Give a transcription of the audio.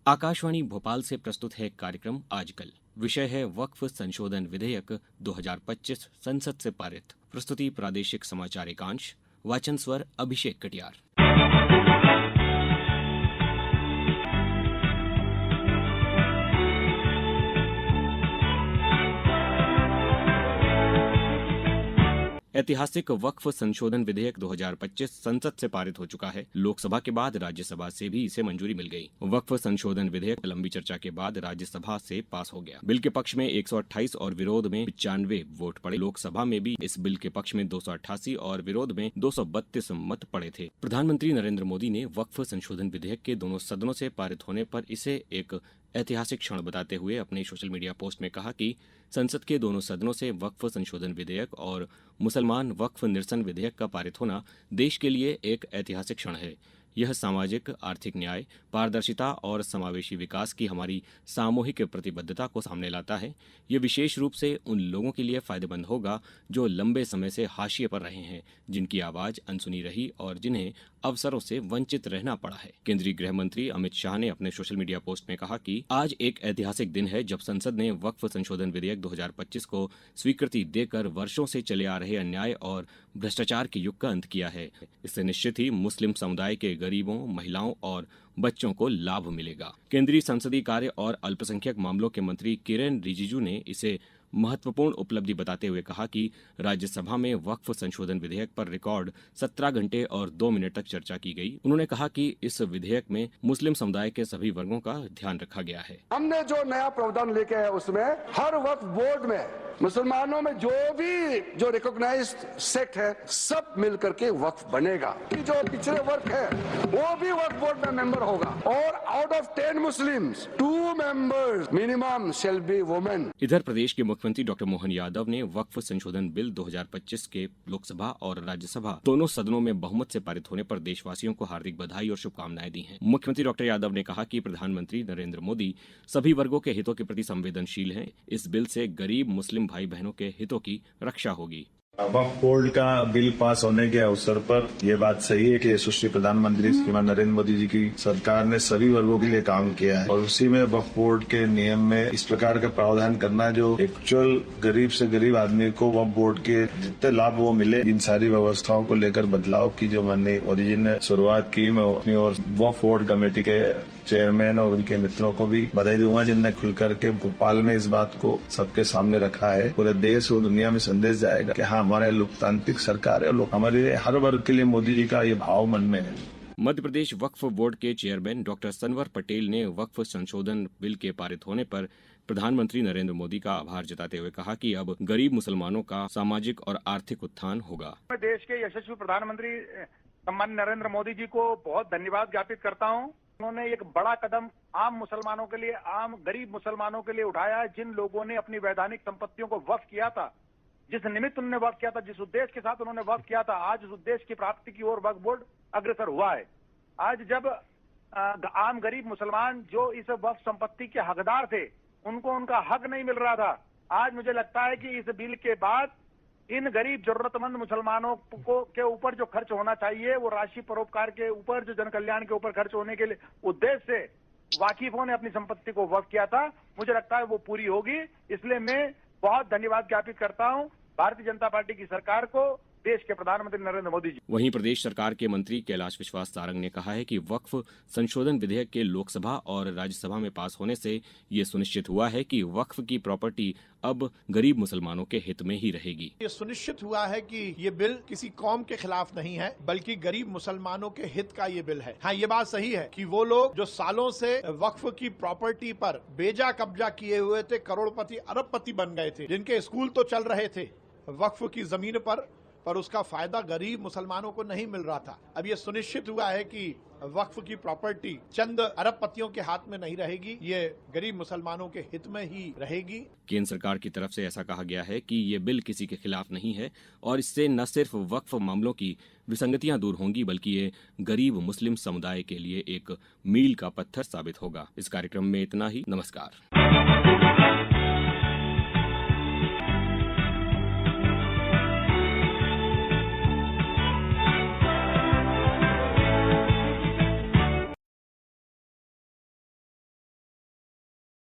आकाशवाणी भोपाल से प्रस्तुत है कार्यक्रम आजकल। विषय है वक्फ संशोधन विधेयक 2025 संसद से पारित। प्रस्तुति प्रादेशिक समाचार एकांश। वाचन स्वर अभिषेक कटियार। ऐतिहासिक वक्फ संशोधन विधेयक 2025 संसद से पारित हो चुका है। लोकसभा के बाद राज्यसभा से भी इसे मंजूरी मिल गई। वक्फ संशोधन विधेयक लंबी चर्चा के बाद राज्यसभा से पास हो गया। बिल के पक्ष में 128 और विरोध में 95 वोट पड़े। लोकसभा में भी इस बिल के पक्ष में 288 और विरोध में 232 मत पड़े थे। प्रधानमंत्री नरेंद्र मोदी ने वक्फ संशोधन विधेयक के दोनों सदनों से पारित होने पर इसे एक ऐतिहासिक क्षण बताते हुए अपने सोशल मीडिया पोस्ट में कहा कि संसद के दोनों सदनों से वक्फ संशोधन विधेयक और मुसलमान वक्फ निरसन विधेयक का पारित होना देश के लिए एक ऐतिहासिक क्षण है। यह सामाजिक आर्थिक न्याय, पारदर्शिता और समावेशी विकास की हमारी सामूहिक प्रतिबद्धता को सामने लाता है। ये विशेष रूप से उन लोगों के लिए फायदेमंद होगा जो लंबे समय से हाशिए पर रहे हैं, जिनकी आवाज अनसुनी रही और जिन्हें अवसरों से वंचित रहना पड़ा है। केंद्रीय गृह मंत्री अमित शाह ने अपने सोशल मीडिया पोस्ट में कहा कि आज एक ऐतिहासिक दिन है जब संसद ने वक्फ संशोधन विधेयक 2025 को स्वीकृति देकर वर्षों से चले आ रहे अन्याय और भ्रष्टाचार के युग का अंत किया है। इससे निश्चित ही मुस्लिम समुदाय के गरीबों, महिलाओं और बच्चों को लाभ मिलेगा। केंद्रीय संसदीय कार्य और अल्पसंख्यक मामलों के मंत्री किरेन रिजिजू ने इसे महत्वपूर्ण उपलब्धि बताते हुए कहा कि राज्यसभा में वक्फ संशोधन विधेयक पर रिकॉर्ड 17 घंटे और 2 मिनट तक चर्चा की गई। उन्होंने कहा कि इस विधेयक में मुस्लिम समुदाय के सभी वर्गों का ध्यान रखा गया है। हमने जो नया प्रावधान लेके आए उसमें हर वक्फ बोर्ड में मुसलमानों में जो रिकॉग्नाइज्ड सेक्ट है सब मिल करके वक्फ बनेगा। जो पिछड़े वर्ग है वो भी वक्फ बोर्ड में मेंबर होगा और out of 10 Muslims 2 members minimum shall be women. इधर प्रदेश के मुख्यमंत्री डॉक्टर मोहन यादव ने वक्फ संशोधन बिल 2025 के लोकसभा और राज्यसभा दोनों सदनों में बहुमत से पारित होने पर देशवासियों को हार्दिक बधाई और शुभकामनाएं दी हैं। मुख्यमंत्री डॉक्टर यादव ने कहा कि प्रधानमंत्री नरेंद्र मोदी सभी वर्गों के हितों के प्रति संवेदनशील हैं। इस बिल से गरीब मुस्लिम भाई बहनों के हितों की रक्षा होगी। वक्फ बोर्ड का बिल पास होने के अवसर पर यह बात सही है कि यशस्वी प्रधानमंत्री श्रीमान नरेंद्र मोदी जी की सरकार ने सभी वर्गों के लिए काम किया है और उसी में वक्फ बोर्ड के नियम में इस प्रकार का प्रावधान करना जो एक्चुअल गरीब से गरीब आदमी को वक्फ बोर्ड के जितने लाभ वो मिले, इन सारी व्यवस्थाओं को लेकर बदलाव की जो मैंने ओरिजिन शुरुआत की, मैं अपनी और वक्फ बोर्ड कमेटी के चेयरमैन और उनके मित्रों को भी बधाई दूंगा जिनने खुल करके भोपाल में इस बात को सबके सामने रखा है। पूरे देश और दुनिया में संदेश जाएगा कि हाँ, हमारे लोकतांत्रिक सरकार है और हमारे हर वर्ग के लिए मोदी जी का ये भाव मन में है। मध्य प्रदेश वक्फ बोर्ड के चेयरमैन डॉक्टर सनवर पटेल ने वक्फ संशोधन बिल के पारित होने पर प्रधानमंत्री नरेंद्र मोदी का आभार जताते हुए कहा कि अब गरीब मुसलमानों का सामाजिक और आर्थिक उत्थान होगा। मैं देश के यशस्वी प्रधानमंत्री सम्माननीय नरेंद्र मोदी जी को बहुत धन्यवाद ज्ञापित करता हूं। उन्होंने एक बड़ा कदम आम मुसलमानों के लिए, आम गरीब मुसलमानों के लिए उठाया है, जिन लोगों ने अपनी वैधानिक संपत्तियों को वक्फ किया था, जिस निमित्त उन्होंने वक्फ किया था, जिस उद्देश्य के साथ उन्होंने वक्फ किया था, आज उस उद्देश्य की प्राप्ति की ओर वक्फ बोर्ड अग्रसर हुआ है। आज जब आम गरीब मुसलमान जो इस वक्फ संपत्ति के हकदार थे, उनको उनका हक नहीं मिल रहा था, आज मुझे लगता है कि इस बिल के बाद इन गरीब जरूरतमंद मुसलमानों को के ऊपर जो खर्च होना चाहिए, वो राशि परोपकार के ऊपर, जो जन कल्याण के ऊपर खर्च होने के लिए उद्देश्य से वाकिफों ने अपनी संपत्ति को वक्फ किया था, मुझे लगता है वो पूरी होगी। इसलिए मैं बहुत धन्यवाद ज्ञापित करता हूं भारतीय जनता पार्टी की सरकार को, देश के प्रधानमंत्री नरेंद्र मोदी जी। वहीं प्रदेश सरकार के मंत्री कैलाश विश्वास सारंग ने कहा है कि वक्फ संशोधन विधेयक के लोकसभा और राज्यसभा में पास होने से ये सुनिश्चित हुआ है कि वक्फ की प्रॉपर्टी अब गरीब मुसलमानों के हित में ही रहेगी। ये सुनिश्चित हुआ है कि ये बिल किसी कौम के खिलाफ नहीं है, बल्कि गरीब मुसलमानों के हित का ये बिल है। हाँ, ये बात सही है कि वो लोग जो सालों से वक्फ की प्रॉपर्टी पर बेजा कब्जा किए हुए थे, करोड़पति अरबपति बन गए थे, जिनके स्कूल तो चल रहे थे वक्फ की जमीन पर उसका फायदा गरीब मुसलमानों को नहीं मिल रहा था। अब ये सुनिश्चित हुआ है कि वक्फ की प्रॉपर्टी चंद अरबपतियों के हाथ में नहीं रहेगी, ये गरीब मुसलमानों के हित में ही रहेगी। केंद्र सरकार की तरफ से ऐसा कहा गया है कि ये बिल किसी के खिलाफ नहीं है और इससे न सिर्फ वक्फ मामलों की विसंगतियां दूर होंगी, बल्कि ये गरीब मुस्लिम समुदाय के लिए एक मील का पत्थर साबित होगा। इस कार्यक्रम में इतना ही। नमस्कार।